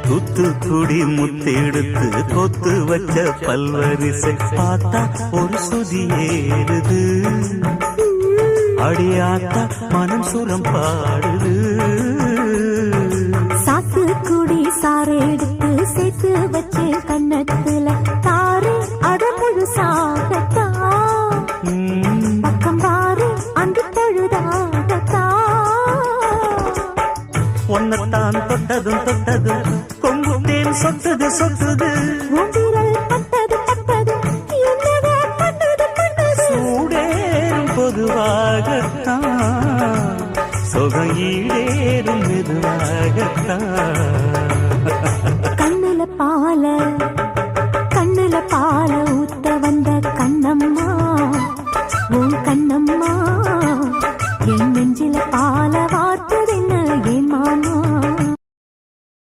தூத்துக்குடி முத்தெடுத்து கொத்து வச்ச பல்வரிசை பார்த்தா ஒரு சுதி ஏறுது. அடியாத்தா மனம் சுரம் பாடுது. சாத்துக்குடி சாறு எடுத்து சேர்த்து வச்சு கண்ணத்துல தாரு அடமுழு சாகத்தா பக்கம் பாரு அங்கு பழுதாகத்தா. ஒன்னத்தான் தொட்டதும் தொட்டதும் கொங்கும் தேன் சொட்டுது சொட்டுது. சூடேறும் பொதுவாகத்தான் சுகம் ஈடேறும் மெதுவாகத்தான்.